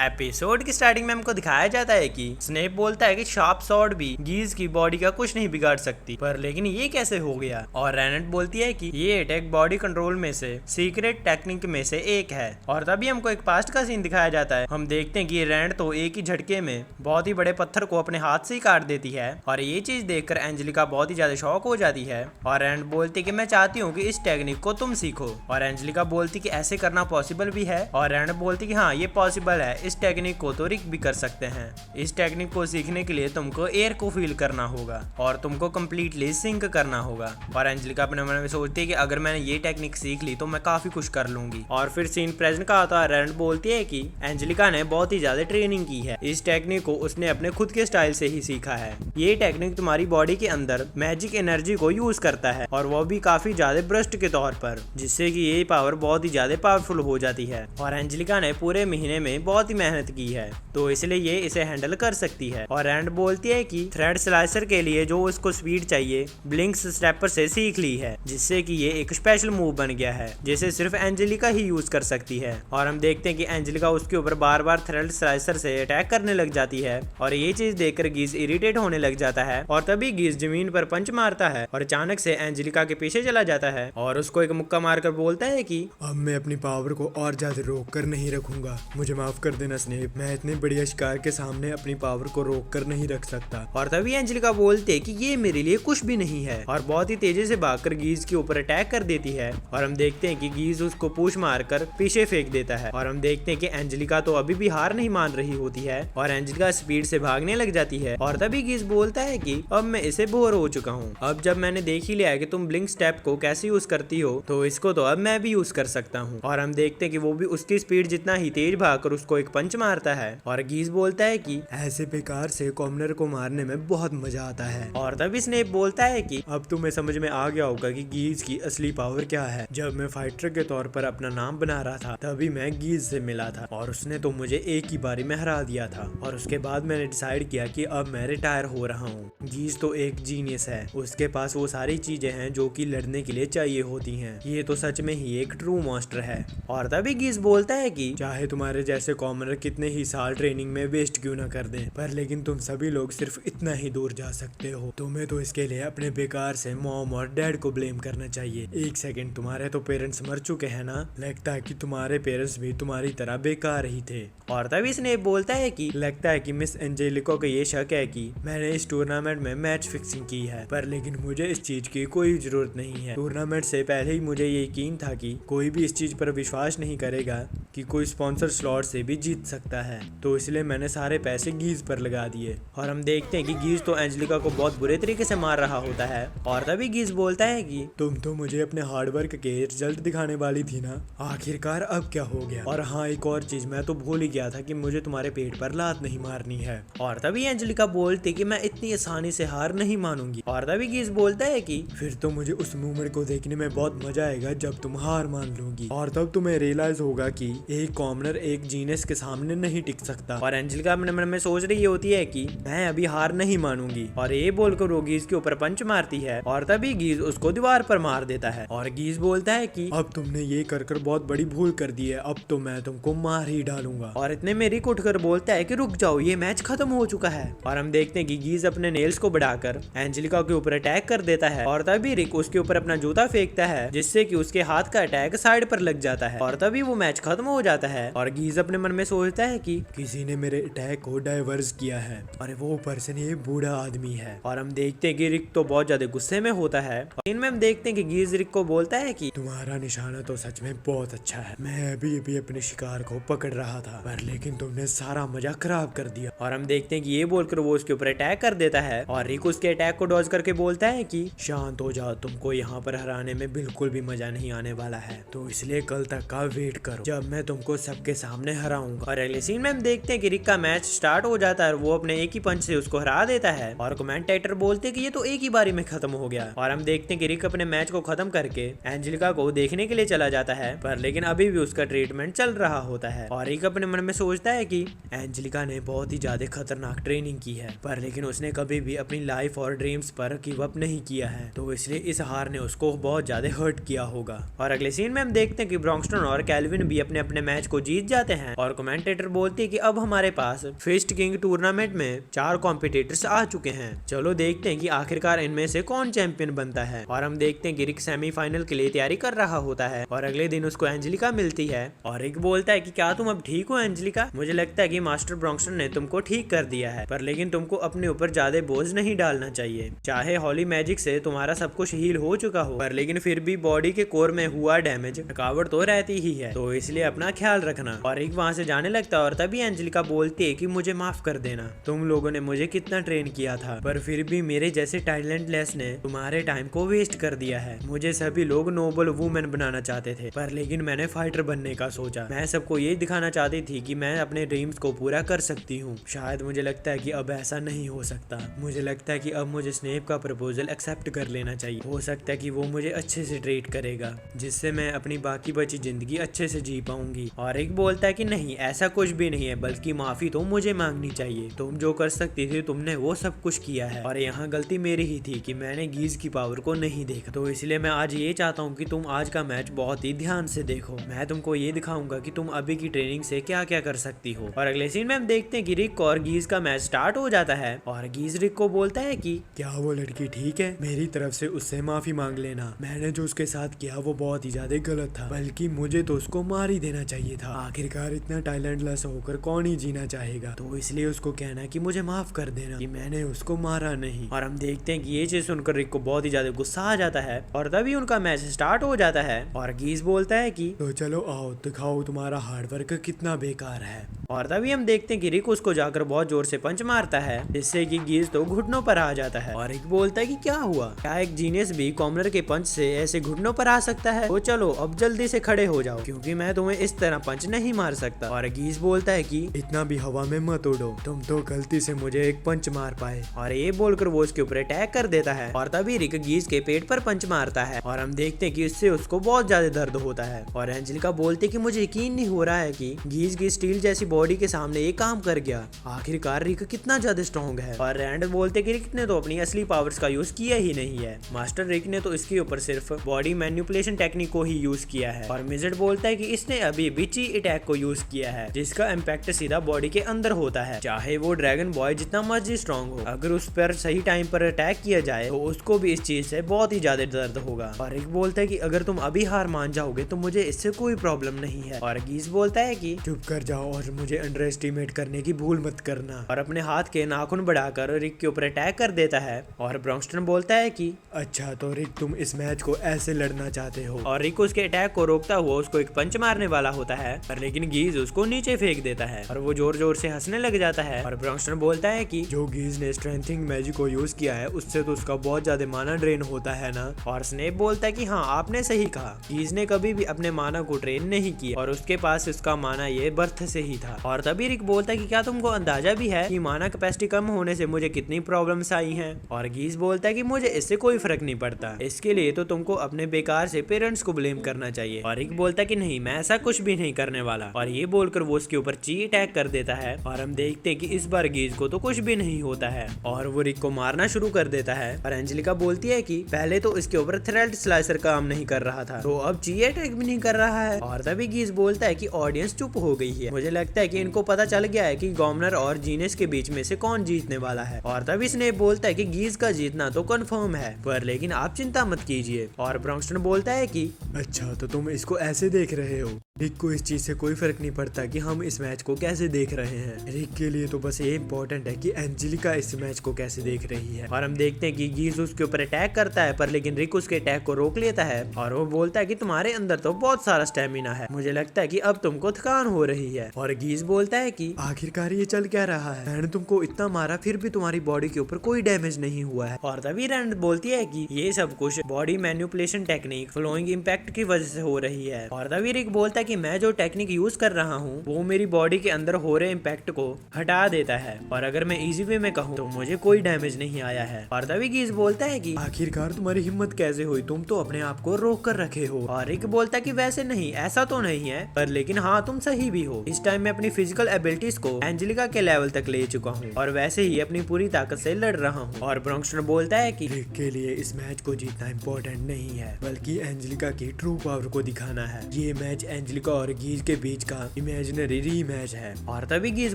Episode की starting में हमको दिखाया जाता है कि स्नेप बोलता है कि शार्प सॉर्ड भी गीज की बॉडी का कुछ नहीं बिगाड़ सकती, पर लेकिन ये कैसे हो गया। और रेनेट बोलती है कि ये अटैक बॉडी कंट्रोल में से सीक्रेट टेक्निक में से एक है। और तभी हमको एक पास्ट का सीन दिखाया जाता है। हम देखते हैं कि रेनेट तो एक ही झटके में बहुत ही बड़े पत्थर को अपने हाथ से ही काट देती है। और ये चीज देखकर एंजेलिका बहुत ही ज्यादा शॉक हो जाती है। और रेनेट बोलती कि मैं चाहती हूँ कि इस टेक्निक को तुम सीखो। और एंजेलिका बोलती कि ऐसे करना पॉसिबल भी है। और रेनेट बोलती कि हाँ ये पॉसिबल है, इस टेक्निक को तो रिक भी कर सकते हैं। इस टेक्निक को सीखने के लिए तुमको एयर को फील करना होगा और तुमको कम्प्लीटली सिंक करना होगा। और एंजेलिका अपने मन में सोचती है कि अगर मैंने ये टेक्निक सीख ली तो मैं काफी कुछ कर लूंगी। और फिर सीन प्रेजेंट का आता है। रेनेट बोलती है कि एंजेलिका ने बहुत ही ज्यादा ट्रेनिंग की है, इस टेक्निक को उसने अपने खुद के स्टाइल से ही सीखा है। ये टेक्निक तुम्हारी बॉडी के अंदर मैजिक एनर्जी को यूज करता है और वो भी काफी ज्यादा ब्रस्ट के तौर पर, जिससे कि ये पावर बहुत ही ज्यादा पावरफुल हो जाती है। और एंजेलिका ने पूरे महीने में बहुत ही मेहनत की है, तो इसलिए ये इसे हैंडल कर सकती है। और रेनेट बोलती है कि थ्रेड स्लाइसर के लिए जो उसको स्पीड चाहिए ब्लिंक्स स्टेपर से सीख ली है, जिससे कि ये एक स्पेशल मूव बन गया है जिसे सिर्फ एंजेलिका ही यूज कर सकती है। और हम देखते हैं कि एंजेलिका उसके ऊपर बार बार थ्रेड स्लाइसर से अटैक करने लग जाती है। और ये चीज देखकर गीज इरिटेट होने लग जाता है। और तभी गीज जमीन पर पंच मारता है और अचानक से एंजेलिका के पीछे चला जाता है और उसको एक मुक्का मारकर बोलता है कि अब मैं अपनी पावर को और ज्यादा रोक कर नहीं रखूंगा, मुझे माफ कर देना स्नेप, मैं इतने बढ़िया शिकार के सामने अपनी पावर को रोक कर नहीं रख सकता। और तभी एंजेलिका बोलते कि ये मेरे लिए कुछ भी नहीं है और बहुत ही तेजी से भागकर गीज के ऊपर अटैक कर देती है। और हम देखते हैं कि गीज उसको पूछ मारकर पीछे फेंक देता है। और हम देखते हैं कि एंजेलिका तो अभी भी हार नहीं मान रही होती है और एंजेलिका स्पीड से भागने लग जाती है। और तभी गीज बोलता है कि अब मैं इसे बोर हो चुका हूँ, अब जब मैंने देख ही लिया है कि तुम ब्लिंक स्टेप को कैसे यूज करती हो तो इसको तो अब मैं भी यूज कर सकता हूँ। और हम देखते हैं कि वो भी उसकी स्पीड जितना ही तेज भागकर उसको एक पंच मारता है। और गीज बोलता है कि ऐसे बेकार से कॉमनर को मारने में बहुत मजा आता है। और तभी स्नेप बोलता है कि अब तुम्हें समझ में आ गया होगा कि गीज की असली पावर क्या है। जब मैं फाइटर के तौर पर अपना नाम बना रहा था तभी मैं गीज से मिला था और उसने तो मुझे एक ही बारी में हरा दिया था। और उसके बाद मैंने डिसाइड किया कि अब मैं रिटायर हो रहा हूँ। गीज तो एक जीनियस है, उसके पास वो सारी चीजें हैं जो कि लड़ने के लिए चाहिए होती हैं। ये तो सच में ही एक ट्रू मॉन्स्टर है। और तभी गीज बोलता है कि चाहे तुम्हारे जैसे कॉमनर कितने ही साल ट्रेनिंग में वेस्ट क्यों ना कर दें, पर लेकिन तुम सभी लोग सिर्फ इतना ही दूर जा सकते हो। तुम्हें तो इसके लिए अपने बेकार से मॉम और डैड को ब्लेम करना चाहिए। एक सेकंड, तुम्हारे तो पेरेंट्स मर चुके हैं ना, लगता है कि तुम्हारे पेरेंट्स भी तुम्हारी तरह बेकार ही थे। और तभी स्नेप बोलता है कि लगता है कि मिस एंजेलिको को ये शक है कि मैंने इस टूर्नामेंट में मैच फिक्सिंग की है, पर लेकिन मुझे इस चीज की कोई जरूरत नहीं है। टूर्नामेंट से पहले ही मुझे ये यकीन था कि कोई भी इस चीज पर विश्वास नहीं करेगा कि कोई स्पॉन्सर स्लॉट से भी जीत सकता है, तो इसलिए मैंने सारे पैसे गीज पर लगा दिए। और हम देखते हैं कि गीज तो एंजेलिका को बहुत बुरे तरीके से मार रहा होता है। और तभी गीज बोलता है कि तुम तो मुझे अपने हार्डवर्क के रिजल्ट दिखाने वाली थी ना, आखिरकार अब क्या हो गया। और हाँ, एक और चीज, मैं तो भूल ही गया था कि मुझे तुम्हारे पेट पर लात नहीं मारनी है। और तभी एंजेलिका बोलती कि मैं इतनी आसानी से हार नहीं मानूंगी। और तभी गीज बोलता है कि फिर तो मुझे उस मूवमेंट को देखने में बहुत मजा आएगा जब तुम हार मान लोगी, और तब तुम्हें रियलाइज होगा कि एक कॉमनर एक जीनियस के सामने नहीं टिक सकता। और एंजेलिका अपने मन में सोच रही होती है कि मैं अभी हार नहीं मानूंगी। और ये बोलकर वो गीज के ऊपर पंच मारती है और तभी गीज उसको दीवार पर मार देता है। और गीज बोलता है कि अब तुमने ये कर बहुत बड़ी भूल कर दी है, अब तो मैं तुमको मार ही डालूंगा। और इतने में रिक उठकर बोलता है कि रुक जाओ, ये मैच खत्म हो चुका है। और हम देखते हैं कि गीज अपने नेल्स को बढ़ाकर एंजेलिका के ऊपर अटैक कर देता है। और तभी रिक उसके ऊपर अपना जूता फेंकता है, जिससे कि उसके हाथ का अटैक साइड पर लग जाता है। और तभी वो मैच खत्म हो जाता है। और गीज अपने मन में सोचता है कि किसी ने मेरे अटैक को डाइवर्स किया है, और वो पर्सन ये बूढ़ा आदमी है। और हम देखते हैं कि रिक तो बहुत ज्यादा गुस्से में होता है। इनमें हम देखते हैं कि गीज रिक को बोलता है कि तुम्हारा निशाना तो सच में बहुत अच्छा है, मैं अभी अभी अपने शिकार को पकड़ रहा था, पर लेकिन तुमने सारा मजा खराब कर दिया। और हम देखते हैं कि ये बोलकर वो उसके ऊपर अटैक कर देता है। और रिक उसके अटैक को डॉज करके बोलता है कि शांत हो जाओ, तुमको यहाँ पर हराने में बिल्कुल भी मजा नहीं आने वाला है, तो इसलिए कल तक का वेट करो जब मैं तुमको सबके सामने हराऊंगा। और अगले सीन में हम देखते हैं कि रिक का मैच स्टार्ट हो जाता है और वो अपने एक ही पंच से उसको हरा देता है। और कमेंटेटर बोलते हैं कि ये तो एक ही बारी में खत्म हो गया। और हम देखते हैं कि रिक अपने मैच को खत्म करके एंजेलिका को देखने के लिए चला जाता है, पर लेकिन अभी भी उसका ट्रीटमेंट चल रहा होता है। और रिक अपने मन में सोचता है कि एंजेलिका ने बहुत ही ज्यादा खतरनाक ट्रेनिंग की है, पर लेकिन उसने कभी भी अपनी लाइफ और ड्रीम्स पर गिव अप नहीं किया है, तो इसलिए इस हार ने उसको बहुत ज्यादा हर्ट किया होगा। और अगले सीन में हम देखते हैं कि ब्रॉन्क्सटन और कैल्विन भी अपने अपने मैच को जीत जाते हैं। और कमेंटेटर बोलती है कि अब हमारे पास फिस्ट किंग टूर्नामेंट में 4 कॉम्पिटिटर्स आ चुके हैं, चलो देखते हैं कि आखिरकार इनमें से कौन चैंपियन बनता है। और हम देखते हैं कि रिक सेमीफाइनल के लिए तैयारी कर रहा होता है और अगले दिन उसको एंजेलिका मिलती है और रिक बोलता है कि क्या तुम अब ठीक हो एंजेलिका? मुझे लगता है कि मास्टर ब्रॉन्क्सटन ने तुमको ठीक कर दिया है, पर लेकिन तुमको अपने ऊपर ज्यादा बोझ नहीं डालना चाहिए। चाहे हॉली मैजिक से तुम्हारा सब कुछ हील हो चुका हो, पर लेकिन फिर भी बॉडी के कोर में हुआ डैमेज थकावट तो रहती ही है, तो इसलिए अपना ख्याल रखना। और रिक वहाँ से जाने लगता है और तभी एंजेलिका बोलती है कि मुझे माफ कर देना, तुम लोगों ने मुझे कितना ट्रेन किया था, पर फिर भी मेरे जैसे टैलेंटलेस ने तुम्हारे टाइम को वेस्ट कर दिया है। मुझे सभी लोग नोबल वुमेन बनाना चाहते थे, पर लेकिन मैंने फाइटर बनने का सोचा। मैं सबको ये दिखाना चाहती थी कि मैं अपने ड्रीम्स को पूरा कर सकती हूँ। शायद मुझे लगता है कि अब ऐसा नहीं हो सकता। मुझे लगता है कि अब मुझे स्नेप का प्रपोजल एक्सेप्ट कर लेना चाहिए। हो सकता है कि वो मुझे अच्छे से ट्रीट करेगा, जिससे मैं अपनी बाकी बची जिंदगी अच्छे से जी पाऊंगी। और एक बोलता है कि नहीं, ऐसा कुछ भी नहीं है, बल्कि माफी तो मुझे मांगनी चाहिए। तुम जो कर सकती थी तुमने वो सब कुछ किया है, और यहाँ गलती मेरी ही थी कि मैंने गीज की पावर को नहीं देखा। तो इसलिए मैं आज ये चाहता हूँ कि तुम आज का मैच बहुत ही ध्यान से देखो। मैं तुमको ये दिखाऊंगा कि तुम अभी की ट्रेनिंग से क्या क्या कर सकती हो। और अगले सीन में हम देखते हैं कि रिक और गीज का मैच स्टार्ट हो जाता है और गीज रिक को बोलता है कि क्या वो लड़की ठीक है? मेरी तरफ से उससे माफी मांग लेना। मैंने जो उसके साथ किया वो बहुत ही ज्यादा गलत था, बल्कि मुझे तो उसको मार ही देना चाहिए था। आखिरकार इतना टैलेंटलेस होकर कौन ही जीना चाहेगा? तो इसलिए उसको कहना कि मुझे माफ कर देना कि मैंने उसको मारा नहीं। और हम देखते हैं कि ये चीज सुनकर रिक को बहुत ही ज्यादा गुस्सा आ जाता है और तभी उनका मैच स्टार्ट हो जाता है। और गीज बोलता है कि तो चलो आओ, दिखाओ तुम्हारा हार्डवर्क कितना बेकार है। और तभी हम देखते हैं कि रिक उसको जाकर बहुत जोर से पंच मारता है, जिससे कि गीज तो घुटनों पर आ जाता है। और रिक बोलता है कि क्या हुआ, क्या एक जीनियस भी कॉमनर के पंच से ऐसे घुटनों पर आ सकता है? तो चलो अब जल्दी से खड़े हो जाओ, क्योंकि मैं तुम्हें इस तरह पंच नहीं मार सकता। और गीज बोलता है कि इतना भी हवा में मत उड़ो, तुम तो गलती से मुझे एक पंच मार पाए। और ये बोलकर वो उसके ऊपर अटैक कर देता है और तभी रिक गीज के पेट पर पंच मारता है और हम देखते हैं कि इससे उसको बहुत ज्यादा दर्द होता है। और एंजेलिका बोलती है कि मुझे यकीन नहीं हो रहा है कि गीज की स्टील जैसी बॉडी के सामने ये काम कर गया। आखिरकार रिक कितना ज्यादा स्ट्रॉन्ग है। और रैंड बोलते कि रिक ने तो अपनी असली पावर्स का यूज किया ही नहीं है। मास्टर रिक ने तो इसके ऊपर सिर्फ बॉडी मैनिपुलेशन टेक्निक को ही यूज किया है। और मिजर्ड बोलता है कि इसने अभी बिची अटैक को यूज किया है, जिसका इम्पैक्ट सीधा बॉडी के अंदर होता है। चाहे वो ड्रैगन बॉय जितना मर्जी स्ट्रॉन्ग हो, अगर उस पर सही टाइम पर अटैक किया जाए तो उसको भी इस चीज से बहुत ही ज्यादा दर्द होगा। और रिक बोलता है कि अगर तुम अभी हार मान जाओगे तो मुझे इससे कोई प्रॉब्लम नहीं है। और गीज बोलता है कि चुप कर जाओ और मुझे अंडर एस्टिमेट करने की भूल मत करना। और अपने हाथ के नाखून बढ़ाकर रिक के ऊपर अटैक कर देता है। और ब्रॉन्क्सटन बोलता है कि अच्छा, तो रिक तुम इस मैच को ऐसे लड़ना चाहते हो? और रिक उसके अटैक को रोकता हुआ उसको एक पंच मारने वाला होता है, पर लेकिन गीज उसको नीचे फेंक देता है और वो जोर जोर से हंसने लग जाता है। और ब्रॉन्क्सटन बोलता है कि जो गीज ने स्ट्रेंथिंग मैजिक को यूज किया है उससे तो उसका बहुत ज्यादा माना ड्रेन होता है ना। और स्नेप बोलता है कि हाँ, आपने सही कहा, गीज ने कभी भी अपने माना को ट्रेन नहीं किया और उसके पास उसका माना ये बर्थ से ही था। और तभी रिक बोलता है कि क्या तुमको अंदाजा भी है कि माना कैपेसिटी कम होने से मुझे कितनी प्रॉब्लम्स आई हैं? और गीज बोलता है कि मुझे इससे कोई फर्क नहीं पड़ता, इसके लिए तो तुमको अपने बेकार से पेरेंट्स को ब्लेम करना चाहिए। और रिक बोलता है कि नहीं, मैं ऐसा कुछ भी नहीं करने वाला। और ये बोलकर वो उसके ऊपर ची अटैक कर देता है और हम देखते हैं कि इस बार गीज को तो कुछ भी नहीं होता है और वो रिक को मारना शुरू कर देता है। और एंजेलिका बोलती है कि पहले तो इसके ऊपर थ्रेड स्लाइसर काम नहीं कर रहा था, तो अब ची अटैक भी नहीं कर रहा है। और तभी गीज बोलता है कि ऑडियंस चुप हो गई है, मुझे लगता है कि इनको पता चल गया है कि गवर्नर और जीनियस के बीच में से कौन जीतने वाला है। और तभी स्नेप बोलता है कि गीज का जीतना तो कंफर्म है, पर लेकिन आप चिंता मत कीजिए। और ब्रॉन्क्सटन बोलता है कि अच्छा, तो तुम इसको ऐसे देख रहे हो? रिक को इस चीज से कोई फर्क नहीं पड़ता कि हम इस मैच को कैसे देख रहे हैं। रिक के लिए तो बस ये इम्पोर्टेंट है कि एंजेलिका इस मैच को कैसे देख रही है। और हम देखते हैं कि गीज उसके ऊपर अटैक करता है, पर लेकिन रिक उसके अटैक को रोक लेता है और वो बोलता है कि तुम्हारे अंदर तो बहुत सारा स्टेमिना है, मुझे लगता है कि अब तुमको थकान हो रही है। और गीज बोलता है कि आखिरकार ये चल क्या रहा है? मैंने तुमको इतना मारा फिर भी तुम्हारी बॉडी के ऊपर कोई डैमेज नहीं हुआ है। और तभी रैंड बोलती है कि ये सब कुछ body manipulation technique flowing impact की वजह से हो रही है। और तभी रिक बोलता है कि मैं जो टेक्निक यूज कर रहा हूँ वो मेरी बॉडी के अंदर हो रहे इम्पैक्ट को हटा देता है, और अगर मैं इजी वे में कहूँ तो मुझे कोई डैमेज नहीं आया है। और तभी गीज बोलता है कि आखिरकार तुम्हारी हिम्मत कैसे हुई, तुम तो अपने आप को रोक कर रखे हो। और रिक बोलता है कि वैसे नहीं, ऐसा तो नहीं है, पर लेकिन हाँ, तुम सही भी हो। इस टाइम मैं अपनी फिजिकल एबिलिटीज को एंजेलिका के लेवल तक ले चुका हूँ और वैसे ही अपनी पूरी ताकत से लड़ रहा हूँ। और ब्रॉन्क्सटन बोलता है कि रिक के लिए इस मैच को जीतना इम्पोर्टेंट नहीं है, बल्कि एंजेलिका की ट्रू पावर को दिखाना है। ये मैच एंजेलिका और गीज के बीच का इमेजिनरी रीमैच है। और तभी गीज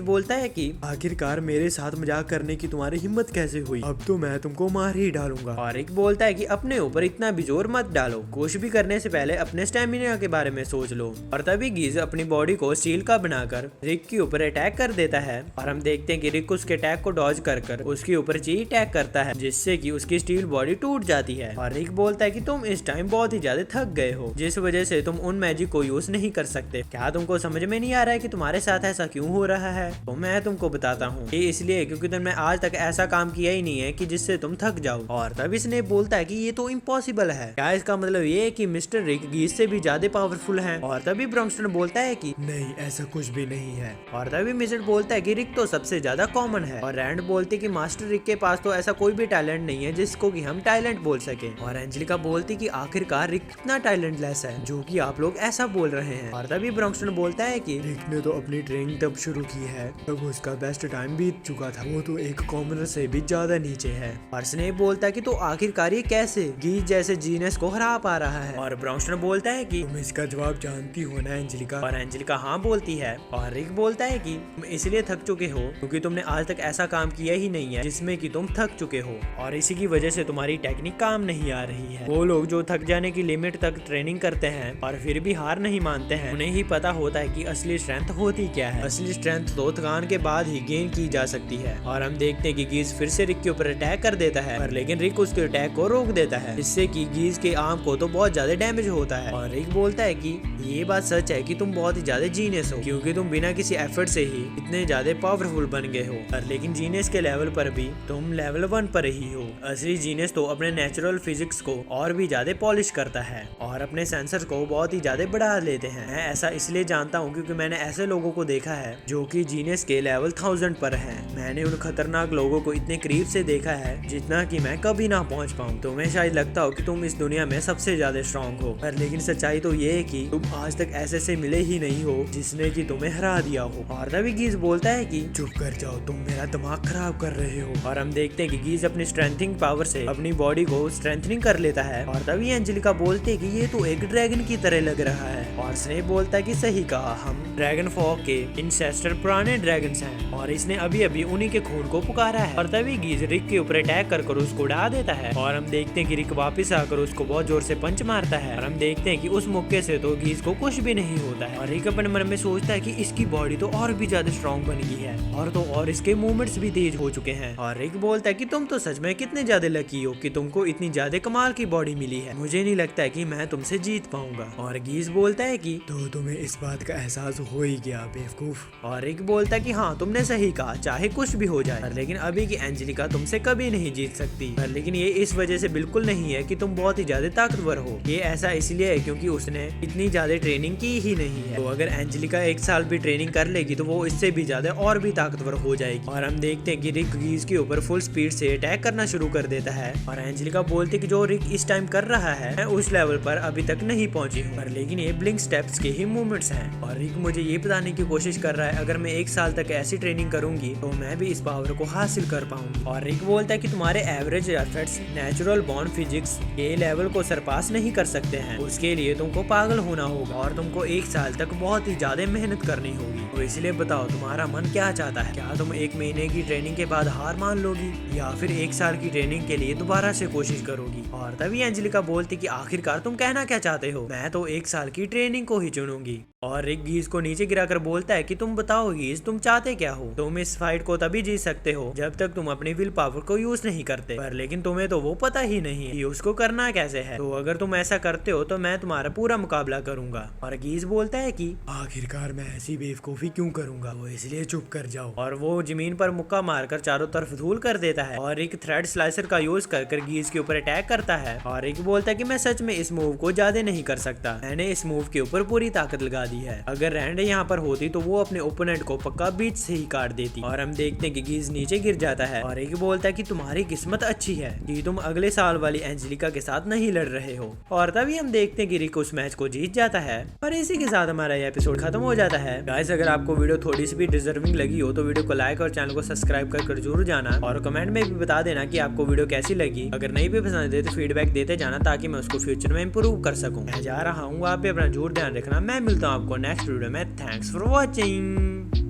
बोलता है कि आखिरकार मेरे साथ मजाक करने की तुम्हारी हिम्मत कैसे हुई? अब तो मैं तुमको मार ही डालूंगा। और रिक बोलता है कि अपने ऊपर इतना भी जोर मत डालो, कुछ भी करने से पहले अपने स्टेमिना के बारे में सोच लो। और तभी गीज अपनी बॉडी को स्टील का बनाकर रिक के ऊपर अटैक कर देता है और हम देखते हैं कि रिक उसके अटैक को डॉज कर उसके ऊपर जी अटैक करता है, जिससे कि उसकी स्टील बॉडी टूट जाती है। और रिक बोलता है कि तुम इस टाइम बहुत ही ज्यादा थक गए हो, जिस वजह से तुम उन मैजिक को यूज नहीं कर सकते। क्या तुमको समझ में नहीं आ रहा है कि तुम्हारे साथ ऐसा क्यों हो रहा है? तो मैं तुमको बताता हूँ, ये इसलिए क्योंकि तुमने आज तक ऐसा काम किया ही नहीं है कि जिससे तुम थक जाओ। और तभी स्नेप बोलता है कि ये तो इम्पॉसिबल है। क्या इसका मतलब ये है कि मिस्टर रिक गीज से भी ज्यादा पावरफुल है? और तभी ब्रॉन्स्टन बोलता है कि नहीं, ऐसा कुछ भी नहीं है। और तभी मिस्टर बोलता है कि रिक तो सबसे ज्यादा कॉमन है। और रैंड बोलती कि मास्टर रिक के पास तो ऐसा कोई भी टैलेंट नहीं है जिसको कि हम टैलेंट बोल सके। और एंजेलिका बोलती कि आखिरकार रिक कितना टैलेंटलेस है जो कि आप लोग ऐसा बोल रहे हैं। और तभी ब्रॉन्स्टन बोलता है कि रिक ने तो अपनी ट्रेनिंग तब शुरू की है तब उसका बेस्ट टाइम बीत चुका था, वो तो एक कॉमनर से भी ज्यादा नीचे है। और स्नेप बोलता है कि तो आखिरकार ये कैसे गीज जैसे जीनियस को हरा पा रहा है? और ब्रॉन्स्टन बोलता है कि तुम इसका जवाब जानती हो ना एंजेलिका? और एंजेलिका हाँ बोलती है। और रिक बोलता है कि तुम इसलिए थक चुके हो क्योंकि तुमने आज तक ऐसा काम किया ही नहीं है जिसमें कि तुम थक चुके हो, और इसी की वजह से तुम्हारी टेक्निक काम नहीं आ रही है। वो लोग जो थक जाने की लिमिट तक ट्रेनिंग करते हैं और फिर भी हार नहीं मानते हैं, उन्हें ही पता होता है कि असली स्ट्रेंथ होती क्या है। असली स्ट्रेंथ तो थकान के बाद ही गेन की जा सकती है। और हम देखते हैं कि गीज फिर से रिक के ऊपर अटैक कर देता है, पर लेकिन रिक उसके अटैक को रोक देता है, जिससे कि गीज के आर्म को तो बहुत ज्यादा डैमेज होता है। और रिक बोलता है कि ये बात सच है कि तुम बहुत ही ज्यादा जीनियस हो, क्योंकि तुम बिना किसी एफर्ट से ही इतने ज्यादा पावरफुल बन गए हो। पर लेकिन जीनियस के लेवल पर भी तुम लेवल 1 पर ही हो। असली जीनियस तो अपने नेचुरल फिजिक्स को और भी ज्यादा पॉलिश करता है और अपने सेंसर को बहुत ही ज्यादा बढ़ा लेते हैं। मैं ऐसा इसलिए जानता हूँ क्योंकि मैंने ऐसे लोगों को देखा है जो कि जीनियस के लेवल 1000 पर हैं। मैंने उन खतरनाक लोगों को इतने करीब से देखा है जितना कि मैं कभी ना पहुंच पाऊँ। तुम्हें शायद लगता हो कि तुम इस दुनिया में सबसे ज्यादा स्ट्रांग हो, पर लेकिन सच्चाई तो ये है कि तुम आज तक ऐसे से मिले ही नहीं हो जिसने कि तुम्हें हरा दिया हो। और तभी गीज बोलता है कि चुप कर जाओ, तुम मेरा दिमाग खराब कर रहे हो। और हम देखते हैं कि गीज अपनी स्ट्रेंथनिंग पावर से अपनी बॉडी को स्ट्रेंथनिंग कर लेता है। और तभी एंजेलिका बोलते है कि ये तो एक ड्रैगन की तरह लग रहा है। और स्नेप बोलता है कि सही कहा, हम ड्रैगन फॉग के इंसेस्टर पुराने ड्रैगन्स हैं और इसने अभी अभी उन्हीं के खून को पुकारा है। और तभी गीज रिक के ऊपर अटैक कर उसको उड़ा देता है। और हम देखते हैं कि रिक वापस आकर उसको बहुत जोर से पंच मारता है। और हम देखते हैं कि उस मौके से तो गीज को कुछ भी नहीं होता है। और रिक अपने मन में सोचता है कि इसकी बॉडी तो और भी ज्यादा स्ट्रॉन्ग बन गई है और तो और इसके मूवमेंट्स भी तेज हो चुके हैं। और रिक बोलता है कि तुम तो सच में कितने ज्यादा लकी हो कि तुमको इतनी ज्यादा कमाल की बॉडी मिली है। मुझे नहीं लगता है कि मैं तुमसे जीत पाऊंगा। और गीज बोलता है कि तो तुम्हें इस बात का एहसास हो ही गया बेवकूफ। और रिक बोलता है कि हाँ तुमने सही कहा, चाहे कुछ भी हो जाए, लेकिन अभी की एंजेलिका तुमसे कभी नहीं जीत सकती। पर लेकिन ये इस वजह से बिल्कुल नहीं है कि तुम बहुत ही ज्यादा ताकतवर हो। ये ऐसा इसलिए है क्योंकि उसने इतनी ज्यादा ट्रेनिंग की ही नहीं है। तो अगर एंजेलिका 1 साल भी ट्रेनिंग कर लेगी तो वो इससे भी ज्यादा और भी ताकतवर हो जाएगी। और हम देखते हैं कि रिक गीज के ऊपर फुल स्पीड से अटैक करना शुरू कर देता है। और एंजेलिका बोलती है कि जो रिक इस टाइम कर रहा है मैं उस लेवल पर अभी तक नहीं पहुंची हूँ, पर लेकिन ये ब्लिंक स्टेप्स के ही मूवमेंट्स हैं। और रिक मुझे ये बताने की कोशिश कर रहा है अगर मैं 1 साल तक ऐसी ट्रेनिंग करूंगी तो मैं भी इस पावर को हासिल कर पाऊंगी। और रिक बोलता है कि तुम्हारे average efforts natural born physics के लेवल को सरपास नहीं कर सकते हैं, उसके लिए तुमको पागल होना होगा और तुमको 1 साल तक बहुत ही ज्यादा मेहनत करनी होगी। तो इसलिए बताओ तुम्हारा मन क्या चाहता है? क्या तुम 1 महीने की ट्रेनिंग के बाद हार मान लोगी या फिर 1 साल की ट्रेनिंग के लिए दोबारा से कोशिश करोगी? और तभी एंजेलिका बोलती कि आखिरकार तुम कहना क्या चाहते हो? मैं तो 1 साल की ट्रेनिंग को ही चुनूंगी। और रिक गीज को नीचे गिराकर बोलता है कि तुम बताओ गीज तुम चाहते क्या हो? तुम इस फाइट को तभी जीत सकते हो जब तक तुम अपनी विल पावर को यूज नहीं करते, पर लेकिन तुम्हें तो वो पता ही नहीं है कि उसको करना कैसे है। तो अगर तुम ऐसा करते हो तो मैं तुम्हारा पूरा मुकाबला करूंगा। और गीज बोलता है कि आखिरकार मैं ऐसी बेवकूफी क्यों करूंगा, वो इसलिए चुप कर जाओ। और वो जमीन पर मुक्का मारकर चारों तरफ धूल कर देता है और एक थ्रेड स्लाइसर का यूज कर गीज के ऊपर अटैक करता है। और रिक बोलता है कि मैं सच में इस मूव को ज्यादा नहीं कर सकता, मैंने इस मूव के ऊपर पूरी ताकत लगा दी है। अगर रैंड यहाँ पर होती तो वो अपने ओपोनेंट को पक्का बीच से ही काट देती। और हम देखते हैं कि गीज नीचे गिर जाता है और रिक बोलता है कि तुम्हारी किस्मत अच्छी है कि तुम अगले साल वाली एंजेलिका के साथ नहीं लड़ रहे हो। और तभी हम देखते हैं कि रिक उस मैच को जीत जाता है। और इसी के साथ हमारा ये एपिसोड खत्म हो जाता है। गाइस अगर आपको वीडियो थोड़ी सी भी डिजर्विंग लगी हो तो वीडियो को लाइक और चैनल को सब्सक्राइब कर जरूर जाना और कमेंट में भी बता देना कि आपको वीडियो कैसी लगी। अगर नहीं भी पसंद है तो फीडबैक देते जाना ताकि मैं उसको फ्यूचर में इंप्रूव कर सकूं। मैं जा रहा हूँ, आप भी अपना जरूर ध्यान रखना। मैं मिलता हूँ आपको नेक्स्ट वीडियो में। Thanks for watching.